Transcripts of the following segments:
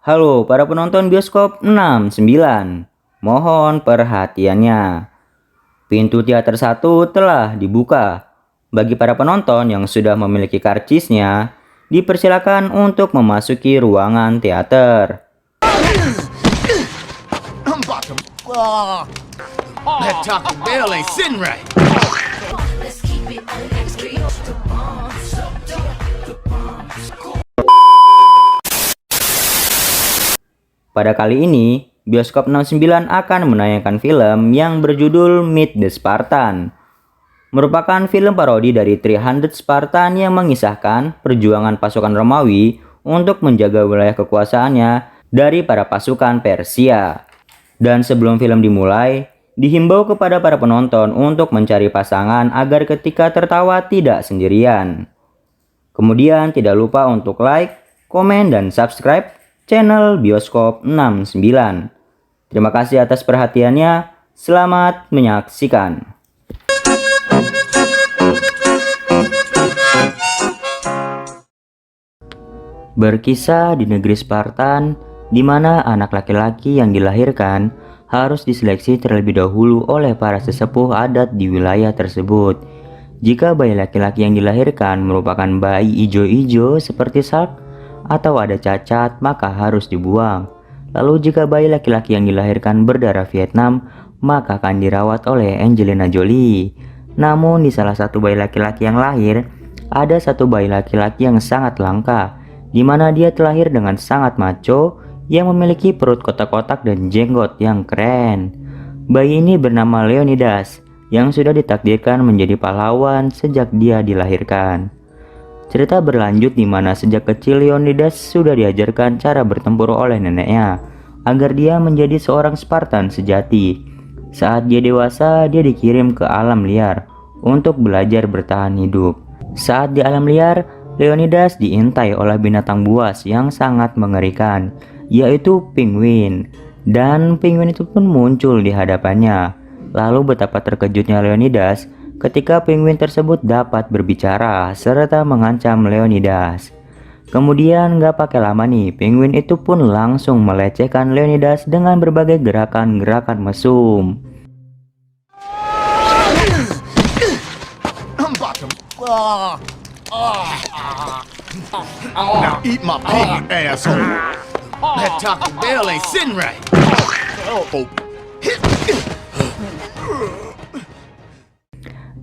Halo para penonton bioskop 69, mohon perhatiannya. Pintu teater 1 telah dibuka. Bagi para penonton yang sudah memiliki karcisnya, dipersilakan untuk memasuki ruangan teater. I'm about to. That Taco Bell ain't sitting right. Pada kali ini, Bioskop 69 akan menayangkan film yang berjudul Meet the Spartan. Merupakan film parodi dari 300 Spartan yang mengisahkan perjuangan pasukan Romawi untuk menjaga wilayah kekuasaannya dari para pasukan Persia. Dan sebelum film dimulai, dihimbau kepada para penonton untuk mencari pasangan agar ketika tertawa tidak sendirian. Kemudian tidak lupa untuk like, komen, dan subscribe channel Bioskop 69. Terima kasih atas perhatiannya. Selamat menyaksikan. Berkisah di negeri Spartan, di mana anak laki-laki yang dilahirkan harus diseleksi terlebih dahulu oleh para sesepuh adat di wilayah tersebut. Jika bayi laki-laki yang dilahirkan merupakan bayi ijo-ijo seperti Shark atau ada cacat, maka harus dibuang. Lalu jika bayi laki-laki yang dilahirkan berdarah Vietnam, maka akan dirawat oleh Angelina Jolie. Namun di salah satu bayi laki-laki yang lahir, ada satu bayi laki-laki yang sangat langka, di mana dia terlahir dengan sangat maco yang memiliki perut kotak-kotak dan jenggot yang keren. Bayi ini bernama Leonidas, yang sudah ditakdirkan menjadi pahlawan sejak dia dilahirkan. Cerita berlanjut di mana sejak kecil Leonidas sudah diajarkan cara bertempur oleh neneknya agar dia menjadi seorang Spartan sejati. Saat dia dewasa, dia dikirim ke alam liar untuk belajar bertahan hidup. Saat di alam liar, Leonidas diintai oleh binatang buas yang sangat mengerikan, yaitu penguin. Dan penguin itu pun muncul di hadapannya. Lalu betapa terkejutnya Leonidas ketika penguin tersebut dapat berbicara serta mengancam Leonidas. Kemudian gak pakai lama nih, penguin itu pun langsung melecehkan Leonidas dengan berbagai gerakan-gerakan mesum. I'm about to. Now eat my pig, asshole. That Taco Bell ain't sitting right.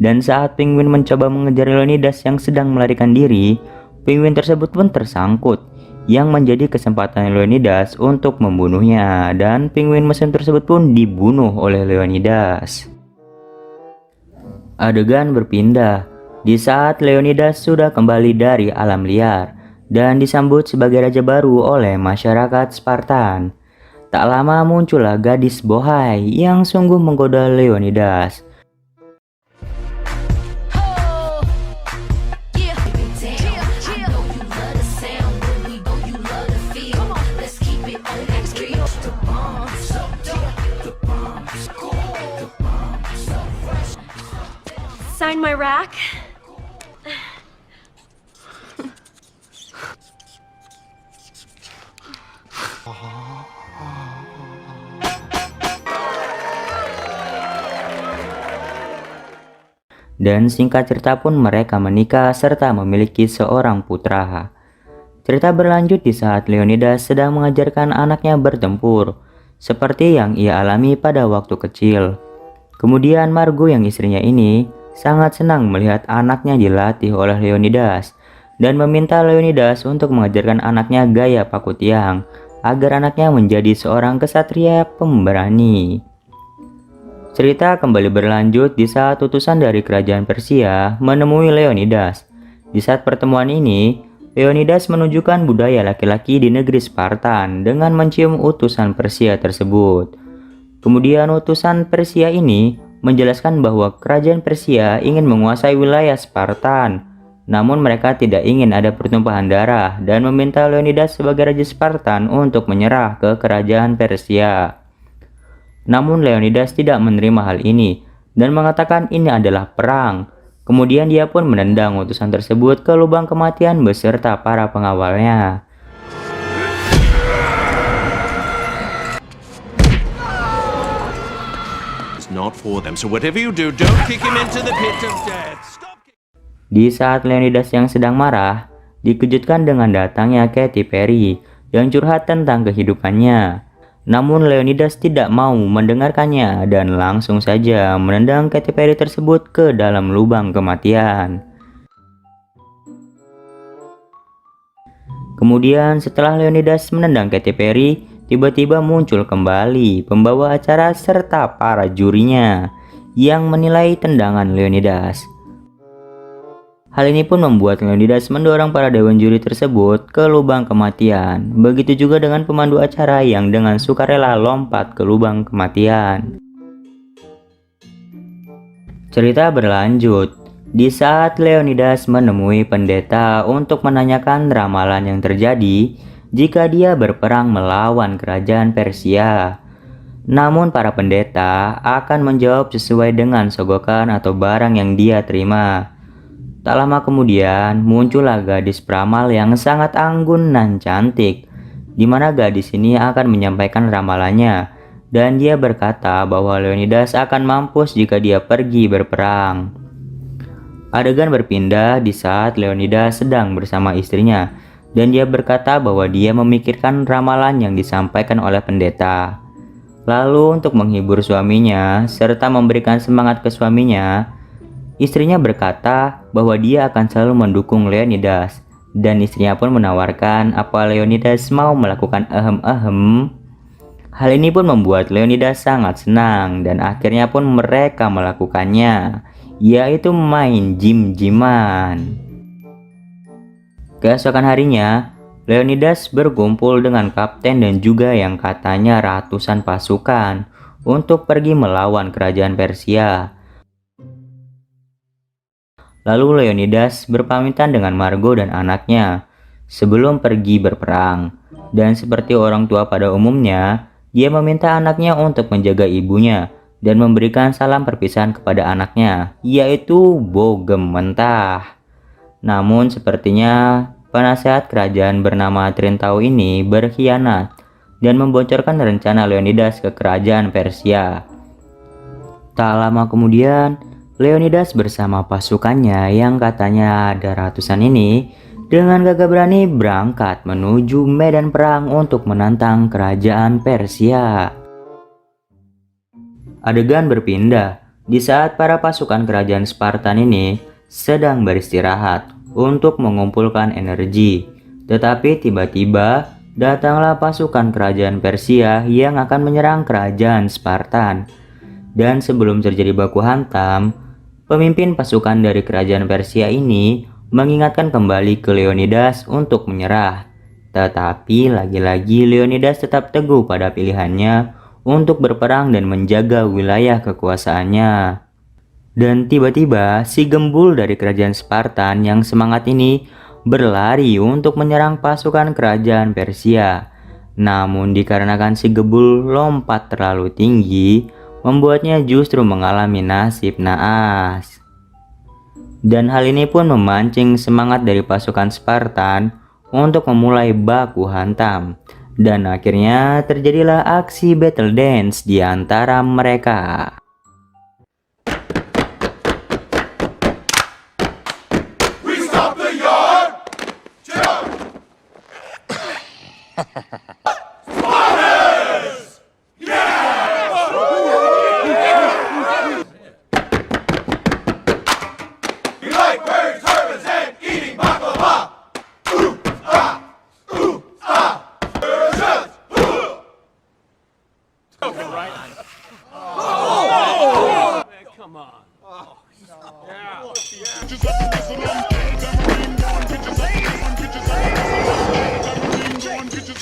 Dan saat penguin mencoba mengejar Leonidas yang sedang melarikan diri, penguin tersebut pun tersangkut, yang menjadi kesempatan Leonidas untuk membunuhnya, dan penguin mesin tersebut pun dibunuh oleh Leonidas. Adegan berpindah di saat Leonidas sudah kembali dari alam liar dan disambut sebagai raja baru oleh masyarakat Spartan. Tak lama muncullah gadis bohai yang sungguh menggoda Leonidas. Sign my rack. Dan singkat cerita pun mereka menikah serta memiliki seorang putra. Cerita berlanjut di saat Leonidas sedang mengajarkan anaknya bertempur, seperti yang ia alami pada waktu kecil. Kemudian Margo yang istrinya ini sangat senang melihat anaknya dilatih oleh Leonidas dan meminta Leonidas untuk mengajarkan anaknya gaya paku tiang agar anaknya menjadi seorang kesatria pemberani. Cerita kembali berlanjut di saat utusan dari kerajaan Persia menemui Leonidas. Di saat pertemuan ini, Leonidas menunjukkan budaya laki-laki di negeri Spartan dengan mencium utusan Persia tersebut. Kemudian utusan Persia ini menjelaskan bahwa kerajaan Persia ingin menguasai wilayah Spartan, namun mereka tidak ingin ada pertumpahan darah dan meminta Leonidas sebagai raja Spartan untuk menyerah ke kerajaan Persia. Namun Leonidas tidak menerima hal ini dan mengatakan ini adalah perang. Kemudian dia pun menendang utusan tersebut ke lubang kematian beserta para pengawalnya. not for them. So whatever you do, don't kick him into the pit of death. Stop. Di saat Leonidas yang sedang marah, dikejutkan dengan datangnya Katy Perry yang curhat tentang kehidupannya. Namun Leonidas tidak mau mendengarkannya dan langsung saja menendang Katy Perry tersebut ke dalam lubang kematian. Kemudian setelah Leonidas menendang Katy Perry, tiba-tiba muncul kembali pembawa acara serta para jurinya yang menilai tendangan Leonidas. Hal ini pun membuat Leonidas mendorong para dewan juri tersebut ke lubang kematian. Begitu juga dengan pemandu acara yang dengan sukarela lompat ke lubang kematian. Cerita berlanjut. Di saat Leonidas menemui pendeta untuk menanyakan ramalan yang terjadi jika dia berperang melawan kerajaan Persia. Namun para pendeta akan menjawab sesuai dengan sogokan atau barang yang dia terima. Tak lama kemudian muncullah gadis peramal yang sangat anggun dan cantik, di mana gadis ini akan menyampaikan ramalannya, dan dia berkata bahwa Leonidas akan mampus jika dia pergi berperang. Adegan berpindah di saat Leonidas sedang bersama istrinya, dan dia berkata bahwa dia memikirkan ramalan yang disampaikan oleh pendeta. Lalu untuk menghibur suaminya serta memberikan semangat ke suaminya, istrinya berkata bahwa dia akan selalu mendukung Leonidas, dan istrinya pun menawarkan apa Leonidas mau melakukan ehem-ehem. Hal ini pun membuat Leonidas sangat senang dan akhirnya pun mereka melakukannya, yaitu main jim-jiman. Keesokan harinya, Leonidas berkumpul dengan kapten dan juga yang katanya ratusan pasukan untuk pergi melawan kerajaan Persia. Lalu Leonidas berpamitan dengan Margo dan anaknya sebelum pergi berperang. Dan seperti orang tua pada umumnya, dia meminta anaknya untuk menjaga ibunya dan memberikan salam perpisahan kepada anaknya, yaitu bogem mentah. Namun sepertinya penasehat kerajaan bernama Trintau ini berkhianat dan membocorkan rencana Leonidas ke kerajaan Persia. Tak lama kemudian, Leonidas bersama pasukannya yang katanya ada ratusan ini dengan gagah berani berangkat menuju medan perang untuk menantang kerajaan Persia. Adegan berpindah di saat para pasukan kerajaan Spartan ini sedang beristirahat untuk mengumpulkan energi. Tetapi tiba-tiba datanglah pasukan kerajaan Persia yang akan menyerang kerajaan Spartan. Dan sebelum terjadi baku hantam, pemimpin pasukan dari kerajaan Persia ini mengingatkan kembali ke Leonidas untuk menyerah. Tetapi lagi-lagi Leonidas tetap teguh pada pilihannya untuk berperang dan menjaga wilayah kekuasaannya. Dan tiba-tiba si gembul dari kerajaan Spartan yang semangat ini berlari untuk menyerang pasukan kerajaan Persia. Namun dikarenakan si gembul lompat terlalu tinggi, membuatnya justru mengalami nasib naas. Dan hal ini pun memancing semangat dari pasukan Spartan untuk memulai baku hantam. Dan akhirnya terjadilah aksi battle dance di antara mereka. We stop the yard! Jump! We like wearing turbans and eating baklava! Ooh, ah! Ooh, ah! Just, Come on.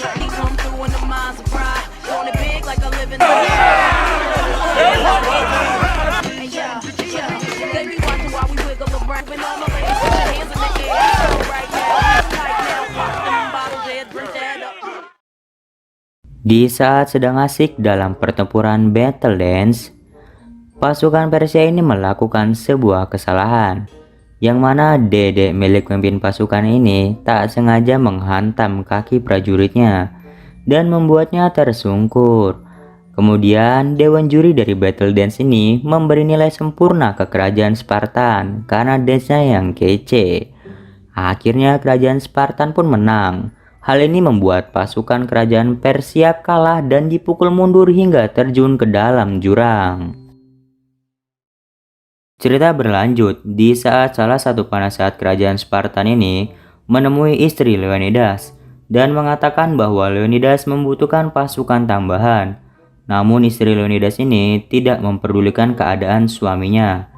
He come through in the minds of pride. Want it big like a living. They be watching while we wiggle around. When all my ladies put your hands in the air. Right now, right now, pop them bottles, yeah, drink that up. Di saat sedang asik dalam pertempuran battle dance, pasukan Persia ini melakukan sebuah kesalahan, yang mana dedek milik pemimpin pasukan ini tak sengaja menghantam kaki prajuritnya dan membuatnya tersungkur. Kemudian dewan juri dari Battle Dance ini memberi nilai sempurna ke kerajaan Spartan karena dance-nya yang kece. Akhirnya kerajaan Spartan pun menang. Hal ini membuat pasukan kerajaan Persia kalah dan dipukul mundur hingga terjun ke dalam jurang. Cerita berlanjut di saat salah satu penasehat kerajaan Spartan ini menemui istri Leonidas dan mengatakan bahwa Leonidas membutuhkan pasukan tambahan. Namun istri Leonidas ini tidak memperdulikan keadaan suaminya.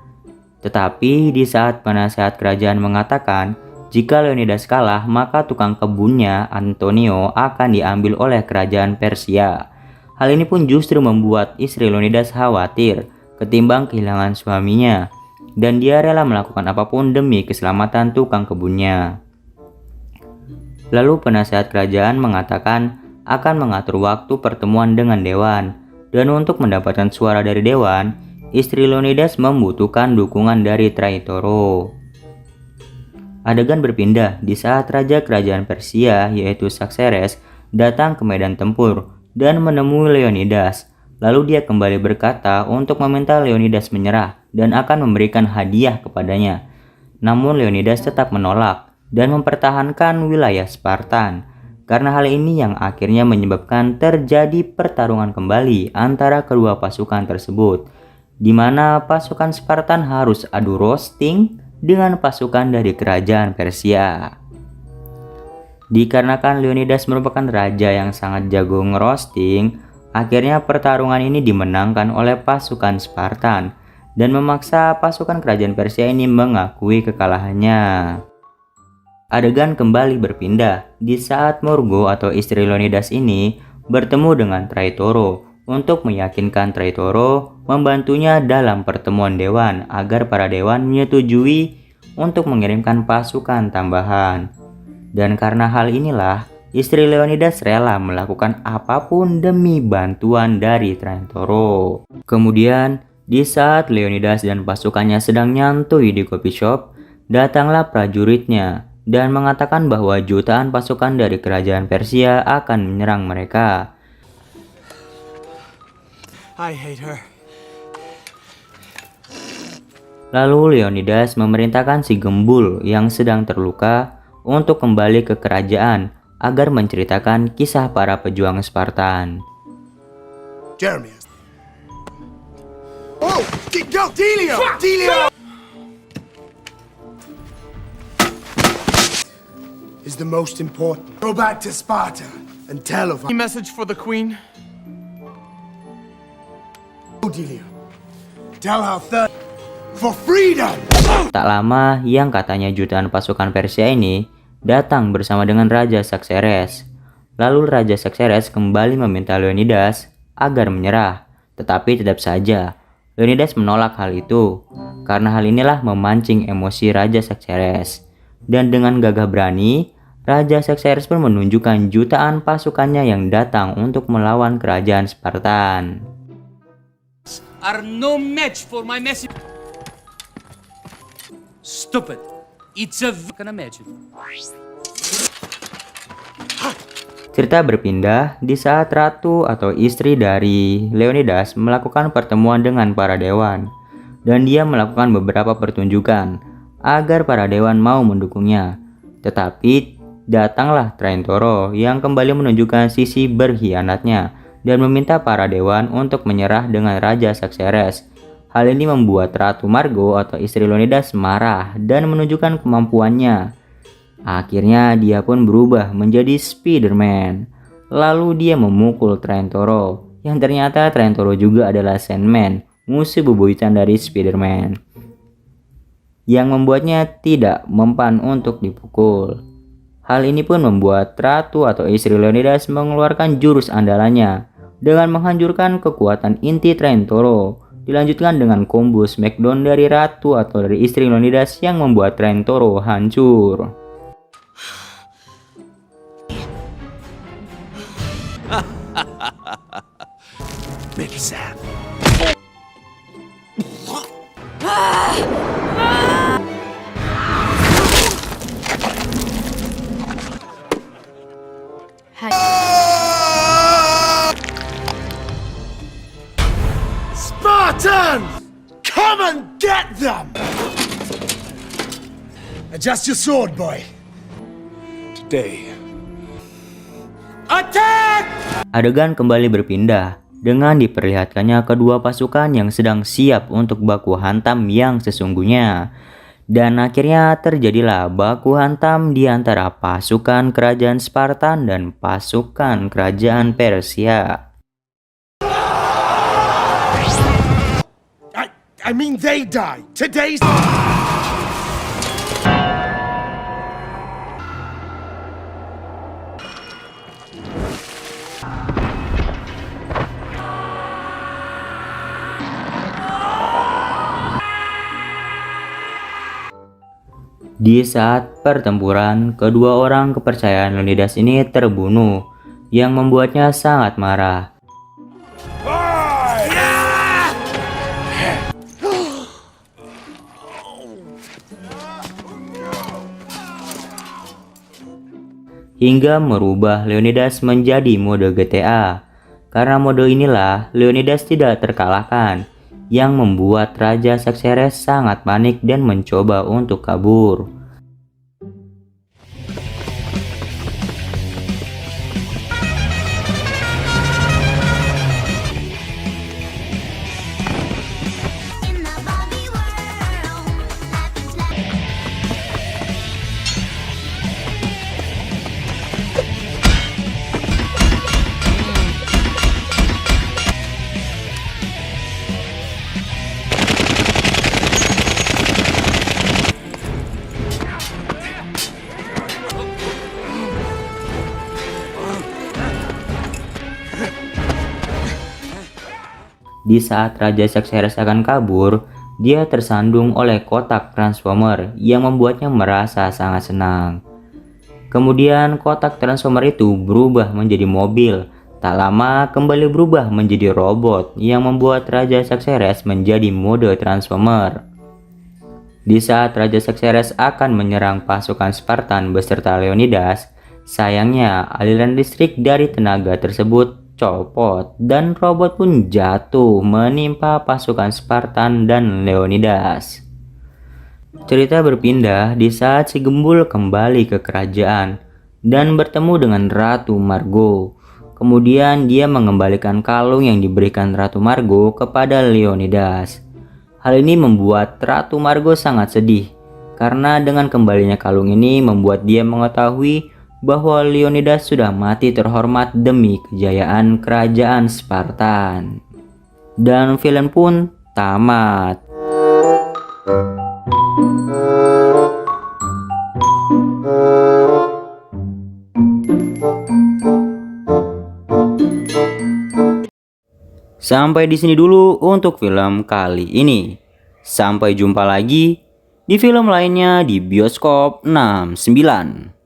Tetapi di saat penasehat kerajaan mengatakan jika Leonidas kalah maka tukang kebunnya Antonio akan diambil oleh kerajaan Persia. Hal ini pun justru membuat istri Leonidas khawatir ketimbang kehilangan suaminya, dan dia rela melakukan apapun demi keselamatan tukang kebunnya. Lalu penasehat kerajaan mengatakan akan mengatur waktu pertemuan dengan dewan, dan untuk mendapatkan suara dari dewan, istri Leonidas membutuhkan dukungan dari Traitoro. Adegan berpindah di saat raja kerajaan Persia yaitu Xerxes datang ke medan tempur dan menemui Leonidas. Lalu dia kembali berkata untuk meminta Leonidas menyerah dan akan memberikan hadiah kepadanya. Namun Leonidas tetap menolak dan mempertahankan wilayah Spartan. Karena hal ini yang akhirnya menyebabkan terjadi pertarungan kembali antara kedua pasukan tersebut, di mana pasukan Spartan harus adu roasting dengan pasukan dari kerajaan Persia. Dikarenakan Leonidas merupakan raja yang sangat jago ngerosting, akhirnya pertarungan ini dimenangkan oleh pasukan Spartan dan memaksa pasukan kerajaan Persia ini mengakui kekalahannya. Adegan kembali berpindah di saat Morgo atau istri Leonidas ini bertemu dengan Traitoro untuk meyakinkan Traitoro membantunya dalam pertemuan dewan agar para dewan menyetujui untuk mengirimkan pasukan tambahan. Dan karena hal inilah istri Leonidas rela melakukan apapun demi bantuan dari Traitoro. Kemudian di saat Leonidas dan pasukannya sedang nyantui di coffee shop, datanglah prajuritnya dan mengatakan bahwa jutaan pasukan dari kerajaan Persia akan menyerang mereka. I hate her. Lalu Leonidas memerintahkan si Gembul yang sedang terluka untuk kembali ke kerajaan agar menceritakan kisah para pejuang Spartan. Jeremy. Oh, Delio! Delio! Is the most important. Go back to Sparta and tell of Any message for the queen? Delio. Tell her for freedom. Tak lama yang katanya jutaan pasukan Persia ini datang bersama dengan Raja Xerxes. Lalu Raja Xerxes kembali meminta Leonidas agar menyerah, tetapi tetap saja Leonidas menolak hal itu karena hal inilah memancing emosi Raja Xerxes. Dan dengan gagah berani, Raja Xerxes pun menunjukkan jutaan pasukannya yang datang untuk melawan kerajaan Spartan. Are no match for my message. Stupid. It's a can imagine. Cerita berpindah di saat ratu atau istri dari Leonidas melakukan pertemuan dengan para dewan, dan dia melakukan beberapa pertunjukan agar para dewan mau mendukungnya. Tetapi datanglah Traitoro yang kembali menunjukkan sisi berkhianatnya dan meminta para dewan untuk menyerah dengan Raja Xerxes. Hal ini membuat Ratu Margo atau istri Leonidas marah dan menunjukkan kemampuannya. Akhirnya dia pun berubah menjadi Spider-Man. Lalu dia memukul Traitoro, yang ternyata Traitoro juga adalah Sandman, musuh bebuyutan dari Spider-Man, yang membuatnya tidak mempan untuk dipukul. Hal ini pun membuat Ratu atau istri Leonidas mengeluarkan jurus andalannya dengan menghancurkan kekuatan inti Traitoro. Dilanjutkan dengan combo Smackdown dari Ratu atau dari istri Leonidas yang membuat Traitoro hancur. Big Sam. and get them! Adjust your sword, boy. Today. Attack! Adegan kembali berpindah dengan diperlihatkannya kedua pasukan yang sedang siap untuk baku hantam yang sesungguhnya. Dan akhirnya terjadilah baku hantam di antara pasukan kerajaan Spartan dan pasukan kerajaan Persia. I mean they die. Today's... Di saat pertempuran, kedua orang kepercayaan Leonidas ini terbunuh, yang membuatnya sangat marah. Hingga merubah Leonidas menjadi mode GTA. Karena mode inilah Leonidas tidak terkalahkan, yang membuat Raja Xerxes sangat panik dan mencoba untuk kabur. Di saat Raja Xerxes akan kabur, dia tersandung oleh kotak transformer yang membuatnya merasa sangat senang. Kemudian kotak transformer itu berubah menjadi mobil, tak lama kembali berubah menjadi robot yang membuat Raja Xerxes menjadi mode transformer. Di saat Raja Xerxes akan menyerang pasukan Spartan beserta Leonidas, sayangnya aliran listrik dari tenaga tersebut copot dan robot pun jatuh menimpa pasukan Spartan dan Leonidas. Cerita berpindah di saat si Gembul kembali ke kerajaan dan bertemu dengan Ratu Margo. Kemudian dia mengembalikan kalung yang diberikan Ratu Margo kepada Leonidas. Hal ini membuat Ratu Margo sangat sedih karena dengan kembalinya kalung ini membuat dia mengetahui bahwa Leonidas sudah mati terhormat demi kejayaan kerajaan Spartan. Dan film pun tamat. Sampai di sini dulu untuk film kali ini. Sampai jumpa lagi di film lainnya di Bioskop 69.